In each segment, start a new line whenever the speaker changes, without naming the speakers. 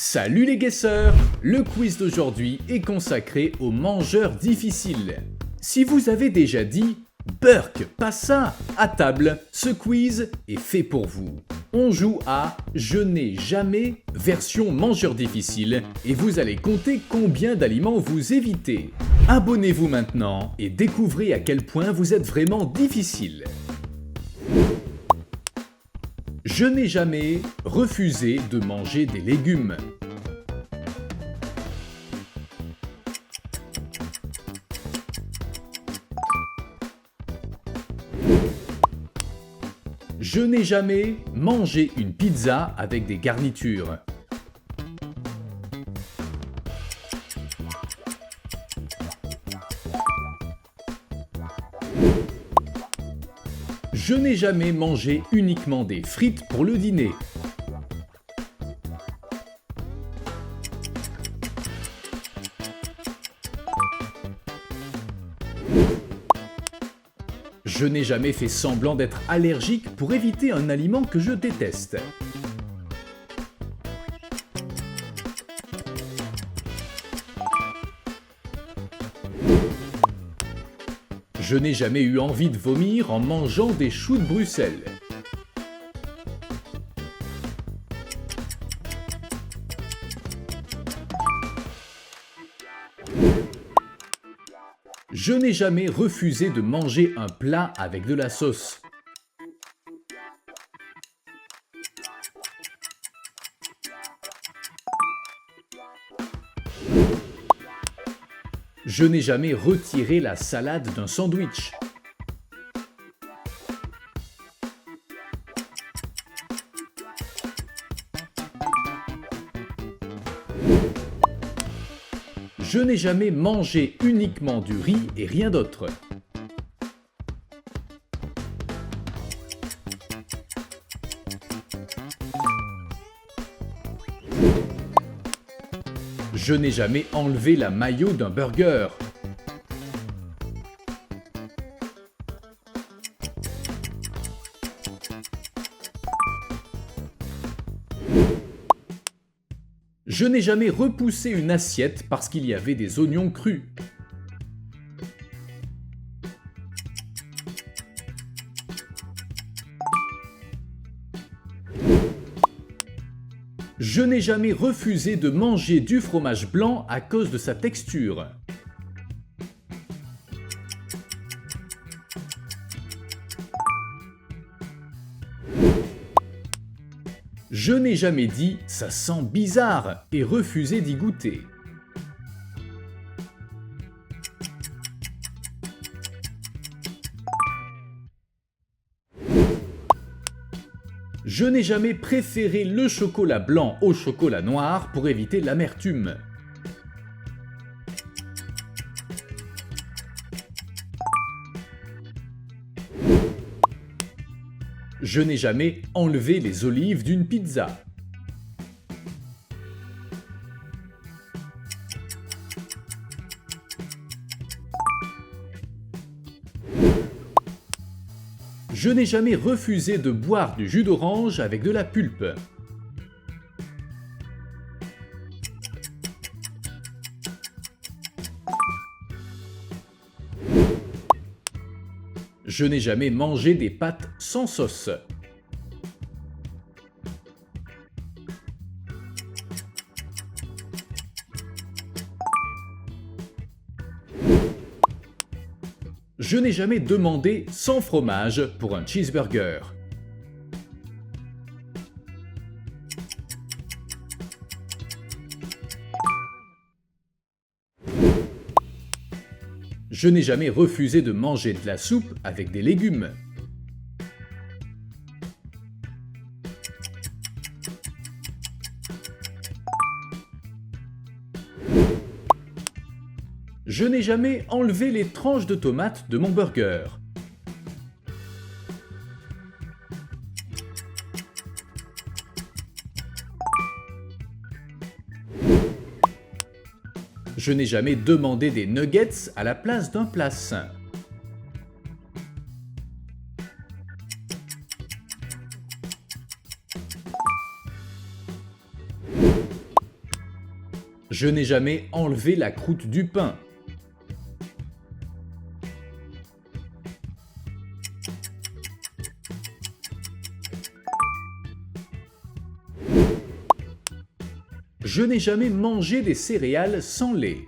Salut les guesseurs! Le quiz d'aujourd'hui est consacré aux mangeurs difficiles. Si vous avez déjà dit « Burk, pas ça !» à table, ce quiz est fait pour vous. On joue à « Je n'ai jamais » version mangeur difficile et vous allez compter combien d'aliments vous évitez. Abonnez-vous maintenant et découvrez à quel point vous êtes vraiment difficile. Je n'ai jamais refusé de manger des légumes. Je n'ai jamais mangé une pizza avec des garnitures. Je n'ai jamais mangé uniquement des frites pour le dîner. Je n'ai jamais fait semblant d'être allergique pour éviter un aliment que je déteste. Je n'ai jamais eu envie de vomir en mangeant des choux de Bruxelles. Je n'ai jamais refusé de manger un plat avec de la sauce. Je n'ai jamais retiré la salade d'un sandwich. Je n'ai jamais mangé uniquement du riz et rien d'autre. Je n'ai jamais enlevé la mayo d'un burger. Je n'ai jamais repoussé une assiette parce qu'il y avait des oignons crus. Je n'ai jamais refusé de manger du fromage blanc à cause de sa texture. Je n'ai jamais dit « ça sent bizarre » et refusé d'y goûter. Je n'ai jamais préféré le chocolat blanc au chocolat noir pour éviter l'amertume. Je n'ai jamais enlevé les olives d'une pizza. Je n'ai jamais refusé de boire du jus d'orange avec de la pulpe. Je n'ai jamais mangé des pâtes sans sauce. Je n'ai jamais demandé sans fromage pour un cheeseburger. Je n'ai jamais refusé de manger de la soupe avec des légumes. Je n'ai jamais enlevé les tranches de tomates de mon burger. Je n'ai jamais demandé des nuggets à la place d'un plat sain. Je n'ai jamais enlevé la croûte du pain. Je n'ai jamais mangé des céréales sans lait.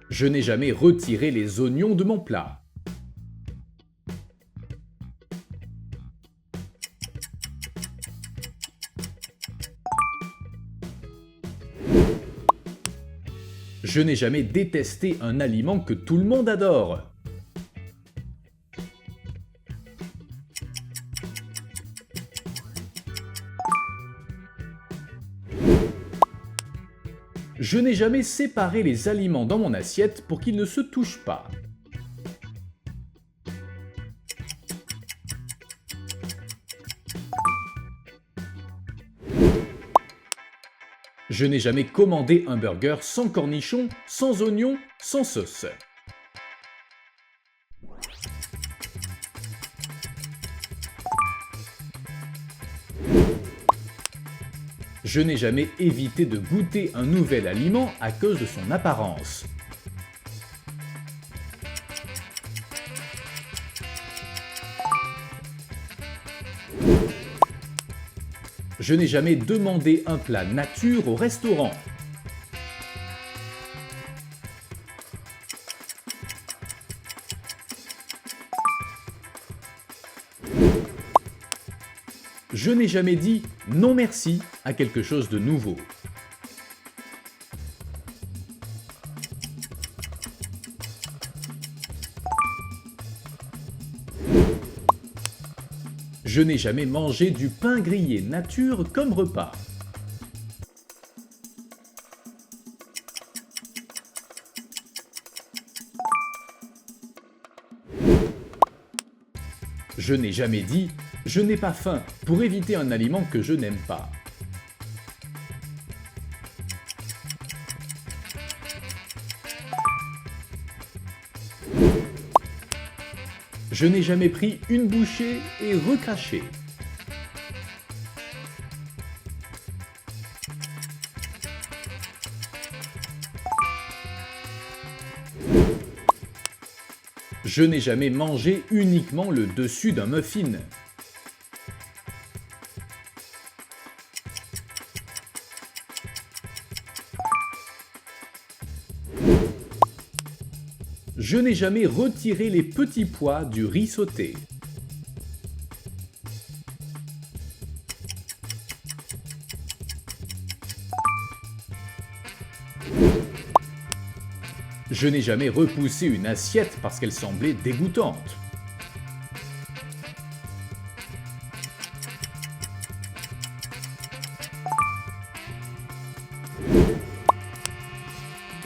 Je n'ai jamais retiré les oignons de mon plat. Je n'ai jamais détesté un aliment que tout le monde adore. Je n'ai jamais séparé les aliments dans mon assiette pour qu'ils ne se touchent pas. Je n'ai jamais commandé un burger sans cornichons, sans oignons, sans sauce. Je n'ai jamais évité de goûter un nouvel aliment à cause de son apparence. Je n'ai jamais demandé un plat nature au restaurant. Je n'ai jamais dit non merci à quelque chose de nouveau. Je n'ai jamais mangé du pain grillé nature comme repas. Je n'ai jamais dit « je n'ai pas faim » pour éviter un aliment que je n'aime pas. Je n'ai jamais pris une bouchée et recraché. Je n'ai jamais mangé uniquement le dessus d'un muffin. Je n'ai jamais retiré les petits pois du riz sauté. Je n'ai jamais repoussé une assiette parce qu'elle semblait dégoûtante.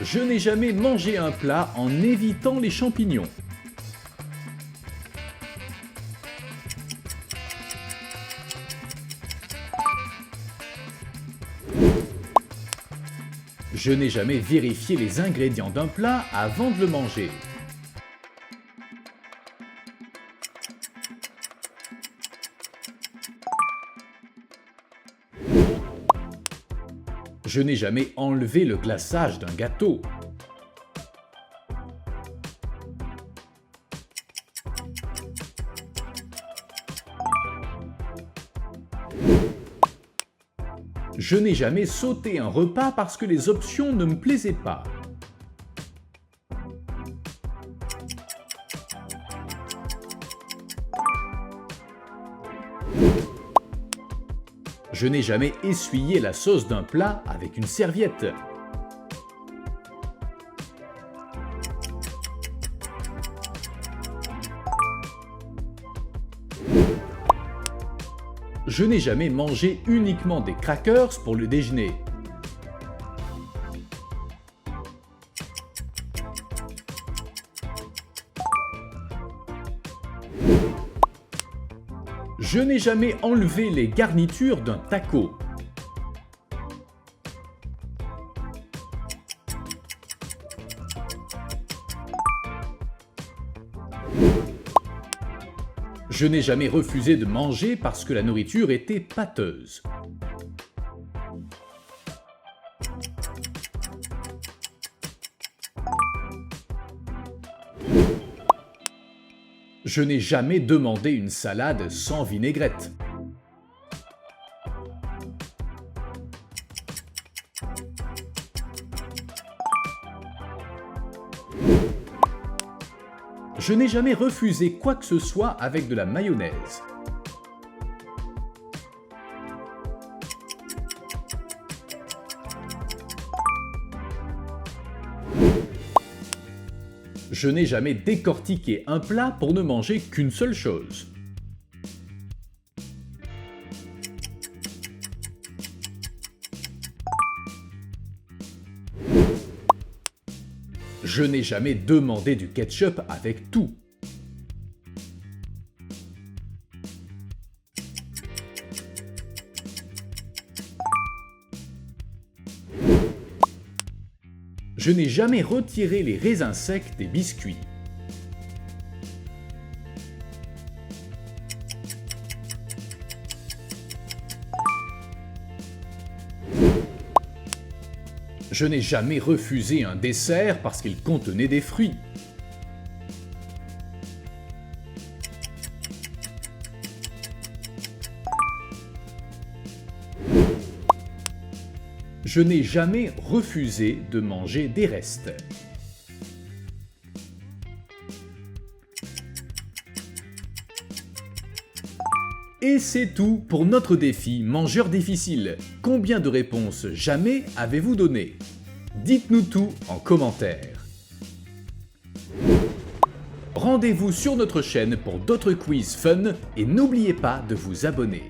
Je n'ai jamais mangé un plat en évitant les champignons. Je n'ai jamais vérifié les ingrédients d'un plat avant de le manger. Je n'ai jamais enlevé le glaçage d'un gâteau. Je n'ai jamais sauté un repas parce que les options ne me plaisaient pas. Je n'ai jamais essuyé la sauce d'un plat avec une serviette. Je n'ai jamais mangé uniquement des crackers pour le déjeuner. Je n'ai jamais enlevé les garnitures d'un taco. Je n'ai jamais refusé de manger parce que la nourriture était pâteuse. Je n'ai jamais demandé une salade sans vinaigrette. Je n'ai jamais refusé quoi que ce soit avec de la mayonnaise. Je n'ai jamais décortiqué un plat pour ne manger qu'une seule chose. Je n'ai jamais demandé du ketchup avec tout. Je n'ai jamais retiré les raisins secs des biscuits. Je n'ai jamais refusé un dessert parce qu'il contenait des fruits. Je n'ai jamais refusé de manger des restes. Et c'est tout pour notre défi Mangeur difficile. Combien de réponses jamais avez-vous donné? Dites-nous tout en commentaire. Rendez-vous sur notre chaîne pour d'autres quiz fun et n'oubliez pas de vous abonner.